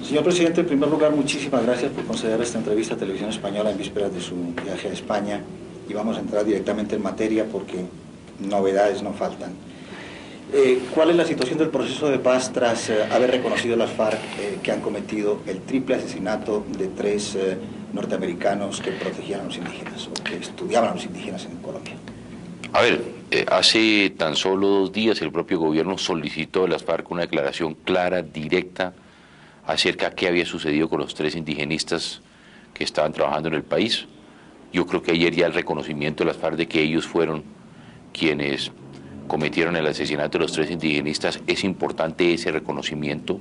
Señor presidente, en primer lugar, muchísimas gracias por conceder esta entrevista a Televisión Española en vísperas de su viaje a España. Y vamos a entrar directamente en materia porque novedades no faltan. ¿Cuál es la situación del proceso de paz tras haber reconocido las FARC que han cometido el triple asesinato de 3 norteamericanos que protegían a los indígenas o que estudiaban a los indígenas en Colombia? A ver, hace tan solo 2 días el propio gobierno solicitó a las FARC una declaración clara, directa, acerca de qué había sucedido con los 3 indigenistas que estaban trabajando en el país. Yo creo que ayer ya el reconocimiento de las FARC de que ellos fueron quienes cometieron el asesinato de los 3 indigenistas, es importante ese reconocimiento,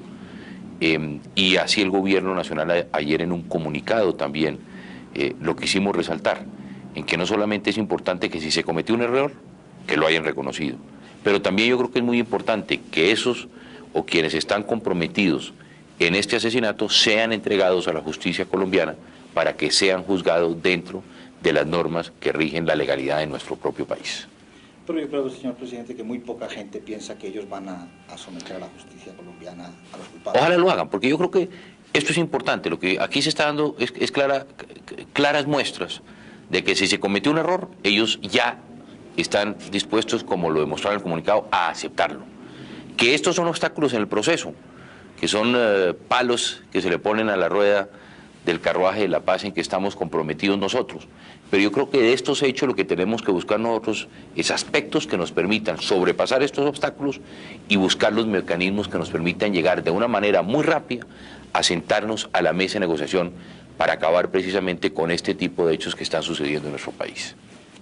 y así el gobierno nacional ayer en un comunicado también lo quisimos resaltar, en que no solamente es importante que si se cometió un error, que lo hayan reconocido, pero también yo creo que es muy importante que esos o quienes están comprometidos en este asesinato sean entregados a la justicia colombiana para que sean juzgados dentro de las normas que rigen la legalidad de nuestro propio país. Pero yo creo, señor presidente, que muy poca gente piensa que ellos van a someter a la justicia colombiana a los culpables. Ojalá lo hagan, porque yo creo que esto es importante. Lo que aquí se está dando es claras muestras de que si se cometió un error, ellos ya están dispuestos, como lo demostraron en el comunicado, a aceptarlo. Que estos son obstáculos en el proceso, que son palos que se le ponen a la rueda del carruaje de la paz en que estamos comprometidos nosotros. Pero yo creo que de estos hechos lo que tenemos que buscar nosotros es aspectos que nos permitan sobrepasar estos obstáculos y buscar los mecanismos que nos permitan llegar de una manera muy rápida a sentarnos a la mesa de negociación para acabar precisamente con este tipo de hechos que están sucediendo en nuestro país.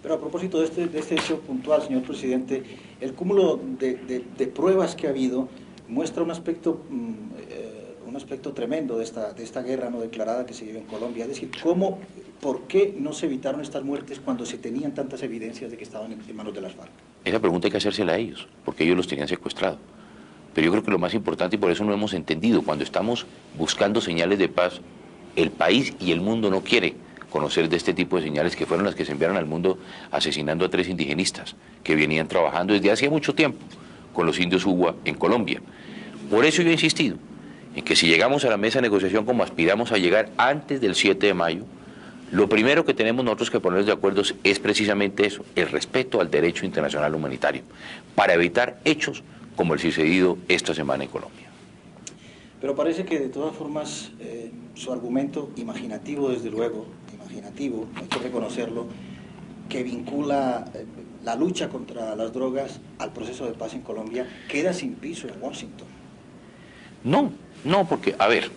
Pero a propósito de este hecho puntual, señor presidente, el cúmulo de pruebas que ha habido muestra un aspecto tremendo de esta guerra no declarada que se vive en Colombia. Es decir, ¿por qué no se evitaron estas muertes cuando se tenían tantas evidencias de que estaban en manos de las FARC? Esa pregunta hay que hacérsela a ellos, porque ellos los tenían secuestrados. Pero yo creo que lo más importante, y por eso no hemos entendido, cuando estamos buscando señales de paz, el país y el mundo no quiere conocer de este tipo de señales que fueron las que se enviaron al mundo asesinando a 3 indigenistas que venían trabajando desde hacía mucho tiempo con los indios Uwa en Colombia. Por eso yo he insistido en que si llegamos a la mesa de negociación como aspiramos a llegar antes del 7 de mayo, lo primero que tenemos nosotros que ponernos de acuerdo es precisamente eso, el respeto al derecho internacional humanitario, para evitar hechos como el sucedido esta semana en Colombia. Pero parece que de todas formas su argumento imaginativo, desde luego, imaginativo, hay que reconocerlo, que vincula la lucha contra las drogas al proceso de paz en Colombia, queda sin piso en Washington. No, porque, a ver,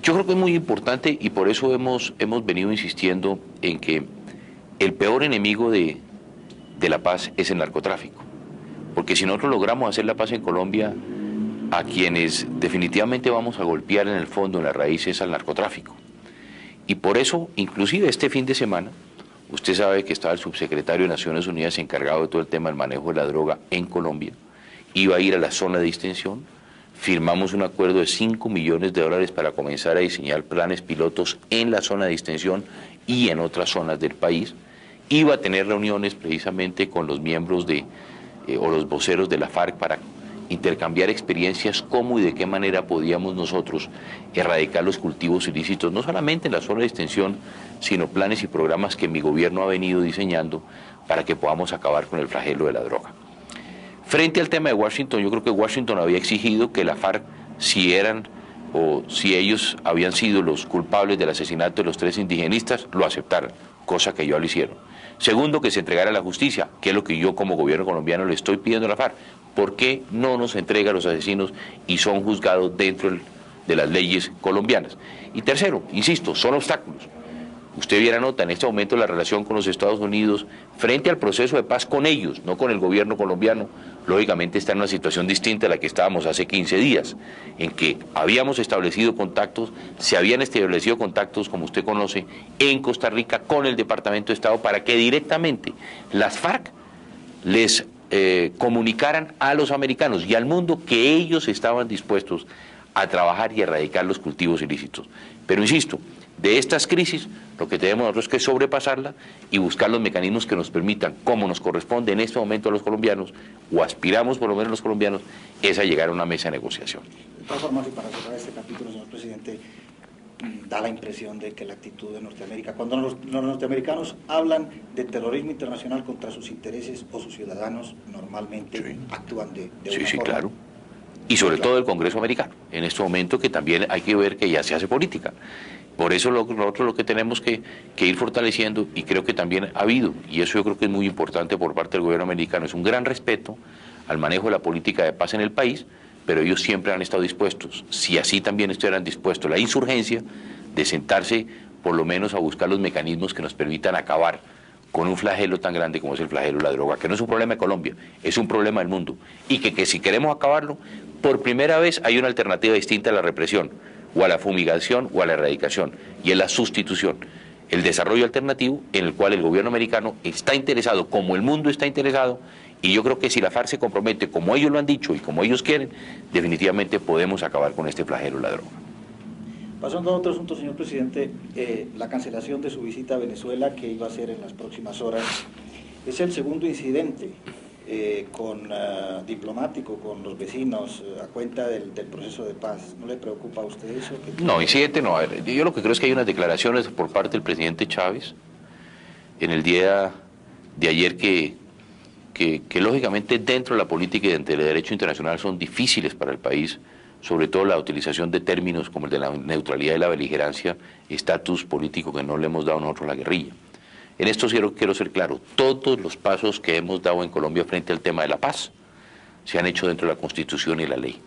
yo creo que es muy importante y por eso hemos venido insistiendo en que el peor enemigo de la paz es el narcotráfico. Porque si nosotros logramos hacer la paz en Colombia, a quienes definitivamente vamos a golpear en el fondo, en la raíz, es al narcotráfico. Y por eso, inclusive este fin de semana, usted sabe que estaba el subsecretario de Naciones Unidas encargado de todo el tema del manejo de la droga en Colombia, iba a ir a la zona de distensión, firmamos un acuerdo de $5 millones para comenzar a diseñar planes pilotos en la zona de distensión y en otras zonas del país, iba a tener reuniones precisamente con los miembros o los voceros de la FARC para intercambiar experiencias cómo y de qué manera podíamos nosotros erradicar los cultivos ilícitos, no solamente en la zona de extensión, sino planes y programas que mi gobierno ha venido diseñando para que podamos acabar con el flagelo de la droga. Frente al tema de Washington, yo creo que Washington había exigido que la FARC, si ellos habían sido los culpables del asesinato de los 3 indigenistas, lo aceptaran, cosa que ellos lo hicieron. Segundo, que se entregara a la justicia, que es lo que yo como gobierno colombiano le estoy pidiendo a la FARC. ¿Por qué no nos entrega a los asesinos y son juzgados dentro de las leyes colombianas? Y tercero, insisto, son obstáculos. Usted viera nota en este momento la relación con los Estados Unidos frente al proceso de paz con ellos, no con el gobierno colombiano, lógicamente está en una situación distinta a la que estábamos hace 15 días, en que habíamos establecido contactos, se habían establecido contactos, como usted conoce, en Costa Rica con el Departamento de Estado para que directamente las FARC les comunicaran a los americanos y al mundo que ellos estaban dispuestos a trabajar y erradicar los cultivos ilícitos. Pero insisto, de estas crisis, lo que tenemos nosotros que sobrepasarla y buscar los mecanismos que nos permitan, como nos corresponde en este momento a los colombianos, o aspiramos por lo menos los colombianos, es a llegar a una mesa de negociación. De todas formas, y para cerrar este capítulo, señor presidente, da la impresión de que la actitud de Norteamérica, cuando los norteamericanos hablan de terrorismo internacional contra sus intereses o sus ciudadanos, normalmente sí, actúan de sí, una sí, forma. claro. Y sobre todo el Congreso americano, en este momento que también hay que ver que ya se hace política. Por eso nosotros lo que tenemos que ir fortaleciendo, y creo que también ha habido, y eso yo creo que es muy importante por parte del gobierno americano, es un gran respeto al manejo de la política de paz en el país, pero ellos siempre han estado dispuestos, si así también estuvieran dispuestos la insurgencia, de sentarse por lo menos a buscar los mecanismos que nos permitan acabar con un flagelo tan grande como es el flagelo de la droga, que no es un problema de Colombia, es un problema del mundo, y que si queremos acabarlo, por primera vez hay una alternativa distinta a la represión, o a la fumigación, o a la erradicación, y es la sustitución, el desarrollo alternativo en el cual el gobierno americano está interesado, como el mundo está interesado, y yo creo que si la FARC se compromete, como ellos lo han dicho y como ellos quieren, definitivamente podemos acabar con este flagelo de la droga. Pasando a otro asunto, señor presidente, la cancelación de su visita a Venezuela, que iba a ser en las próximas horas, es el segundo incidente diplomático con los vecinos a cuenta del proceso de paz. ¿No le preocupa a usted eso? No, incidente no. A ver, yo lo que creo es que hay unas declaraciones por parte del presidente Chávez en el día de ayer que lógicamente dentro de la política y dentro del derecho internacional son difíciles para el país, sobre todo la utilización de términos como el de la neutralidad y la beligerancia, estatus político que no le hemos dado nosotros a la guerrilla. En esto quiero ser claro, todos los pasos que hemos dado en Colombia frente al tema de la paz se han hecho dentro de la Constitución y la ley.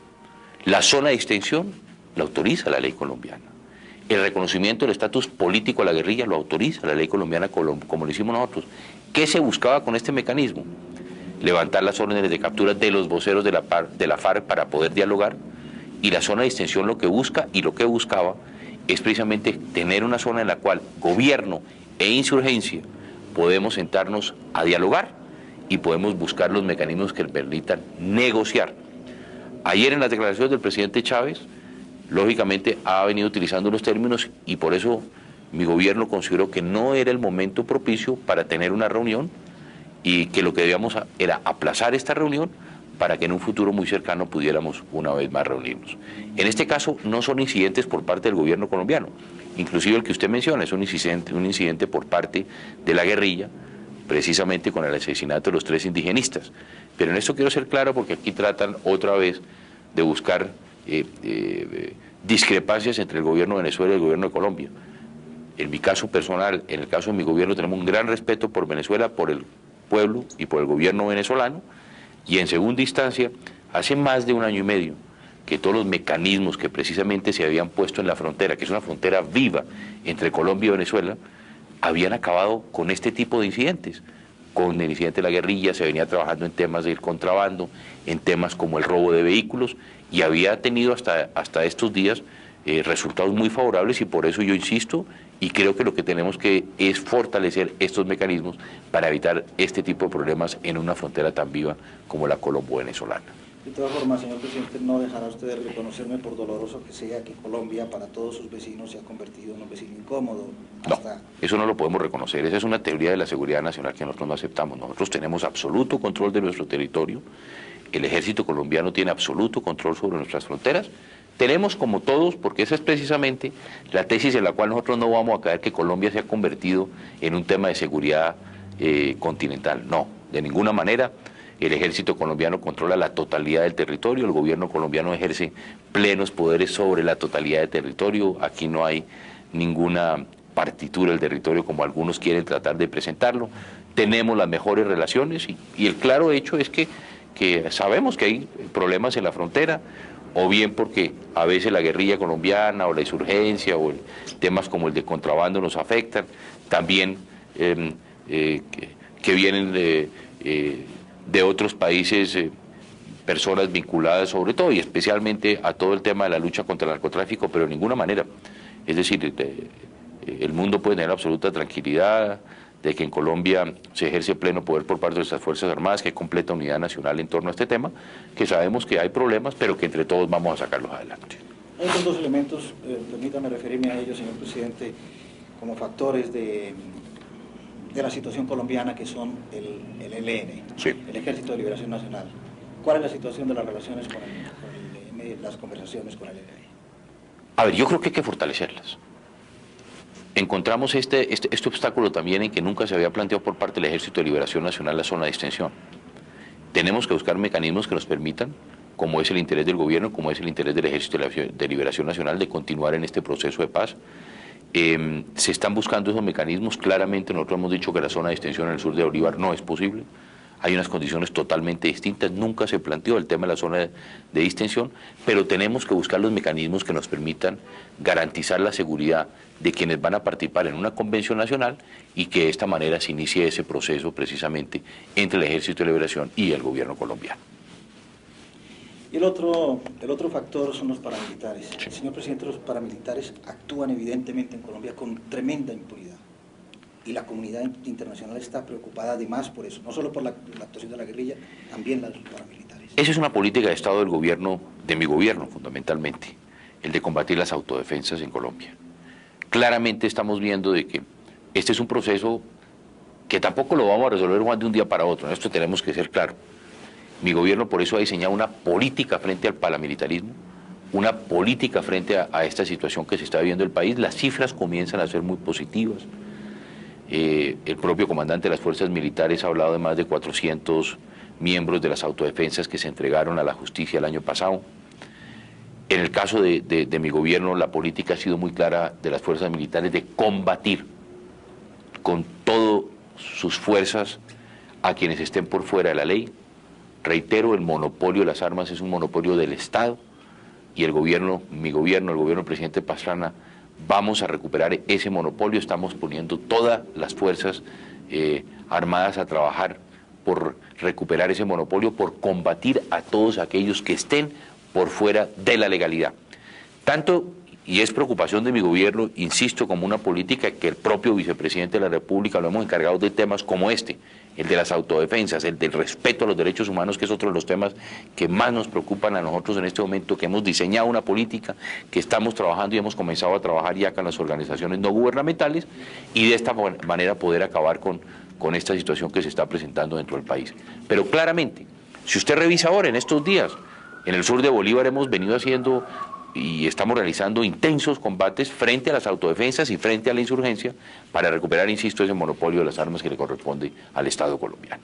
La zona de extensión la autoriza la ley colombiana. El reconocimiento del estatus político a la guerrilla lo autoriza la ley colombiana como lo hicimos nosotros. ¿Qué se buscaba con este mecanismo? Levantar las órdenes de captura de los voceros de la FARC para poder dialogar, y la zona de extensión lo que busca y lo que buscaba es precisamente tener una zona en la cual gobierno e insurgencia podemos sentarnos a dialogar y podemos buscar los mecanismos que permitan negociar. Ayer en las declaraciones del presidente Chávez, lógicamente ha venido utilizando los términos y por eso mi gobierno consideró que no era el momento propicio para tener una reunión y que lo que debíamos era aplazar esta reunión para que en un futuro muy cercano pudiéramos una vez más reunirnos. En este caso no son incidentes por parte del gobierno colombiano, inclusive el que usted menciona es un incidente por parte de la guerrilla, precisamente con el asesinato de los 3 indigenistas. Pero en esto quiero ser claro porque aquí tratan otra vez de buscar discrepancias entre el gobierno de Venezuela y el gobierno de Colombia. En mi caso personal, en el caso de mi gobierno, tenemos un gran respeto por Venezuela, por el pueblo y por el gobierno venezolano, y en segunda instancia, hace más de 1 año y medio, que todos los mecanismos que precisamente se habían puesto en la frontera, que es una frontera viva entre Colombia y Venezuela, habían acabado con este tipo de incidentes. Con el incidente de la guerrilla se venía trabajando en temas del contrabando, en temas como el robo de vehículos, y había tenido hasta estos días resultados muy favorables, y por eso yo insisto y creo que lo que tenemos que es fortalecer estos mecanismos para evitar este tipo de problemas en una frontera tan viva como la colombo-venezolana. De todas formas, señor presidente, no dejará usted de reconocerme, por doloroso que sea, que Colombia para todos sus vecinos se ha convertido en un vecino incómodo. No, eso no lo podemos reconocer, esa es una teoría de la seguridad nacional que nosotros no aceptamos. Nosotros tenemos absoluto control de nuestro territorio, el ejército colombiano tiene absoluto control sobre nuestras fronteras. Tenemos como todos, porque esa es precisamente la tesis en la cual nosotros no vamos a caer, que Colombia se ha convertido en un tema de seguridad continental. No, de ninguna manera. El ejército colombiano controla la totalidad del territorio, el gobierno colombiano ejerce plenos poderes sobre la totalidad del territorio, aquí no hay ninguna partitura del territorio como algunos quieren tratar de presentarlo. Tenemos las mejores relaciones y el claro hecho es que sabemos que hay problemas en la frontera, o bien porque a veces la guerrilla colombiana o la insurgencia o temas como el de contrabando nos afectan, también que vienen de otros países, personas vinculadas sobre todo y especialmente a todo el tema de la lucha contra el narcotráfico, pero de ninguna manera. Es decir, el mundo puede tener absoluta tranquilidad de que en Colombia se ejerce pleno poder por parte de nuestras Fuerzas Armadas, que hay completa unidad nacional en torno a este tema, que sabemos que hay problemas, pero que entre todos vamos a sacarlos adelante. Hay otros dos elementos, permítame referirme a ellos, señor presidente, como factores de la situación colombiana, que son el ELN, sí, el Ejército de Liberación Nacional. ¿Cuál es la situación de las relaciones con el ELN, las conversaciones con el ELN? A ver, yo creo que hay que fortalecerlas. Encontramos este obstáculo también en que nunca se había planteado por parte del Ejército de Liberación Nacional la zona de extensión. Tenemos que buscar mecanismos que nos permitan, como es el interés del gobierno, como es el interés del Ejército de Liberación Nacional, de continuar en este proceso de paz. Se están buscando esos mecanismos. Claramente nosotros hemos dicho que la zona de extensión en el sur de Bolívar no es posible. Hay unas condiciones totalmente distintas. Nunca se planteó el tema de la zona de distensión, pero tenemos que buscar los mecanismos que nos permitan garantizar la seguridad de quienes van a participar en una convención nacional y que de esta manera se inicie ese proceso precisamente entre el Ejército de Liberación y el gobierno colombiano. Y el otro factor son los paramilitares. Sí. Señor presidente, los paramilitares actúan evidentemente en Colombia con tremenda impunidad. Y la comunidad internacional está preocupada además por eso, no solo por la actuación de la guerrilla, también los paramilitares. Esa es una política de Estado del gobierno, de mi gobierno fundamentalmente, el de combatir las autodefensas en Colombia. Claramente estamos viendo de que este es un proceso que tampoco lo vamos a resolver, Juan, de un día para otro. En esto tenemos que ser claros. Mi gobierno por eso ha diseñado una política frente al paramilitarismo, una política frente a esta situación que se está viviendo en el país. Las cifras comienzan a ser muy positivas. El propio comandante de las fuerzas militares ha hablado de más de 400 miembros de las autodefensas que se entregaron a la justicia el año pasado. En el caso de mi gobierno, la política ha sido muy clara de las fuerzas militares de combatir con todas sus fuerzas a quienes estén por fuera de la ley. Reitero, el monopolio de las armas es un monopolio del Estado y el gobierno, mi gobierno, el gobierno del presidente Pastrana, vamos a recuperar ese monopolio. Estamos poniendo todas las fuerzas armadas a trabajar por recuperar ese monopolio, por combatir a todos aquellos que estén por fuera de la legalidad. Tanto, y es preocupación de mi gobierno, insisto, como una política que el propio vicepresidente de la República lo hemos encargado de temas como este, el de las autodefensas, el del respeto a los derechos humanos, que es otro de los temas que más nos preocupan a nosotros en este momento, que hemos diseñado una política, que estamos trabajando y hemos comenzado a trabajar ya con las organizaciones no gubernamentales y de esta manera poder acabar con esta situación que se está presentando dentro del país. Pero claramente, si usted revisa ahora en estos días, en el sur de Bolívar hemos venido haciendo y estamos realizando intensos combates frente a las autodefensas y frente a la insurgencia para recuperar, insisto, ese monopolio de las armas que le corresponde al Estado colombiano.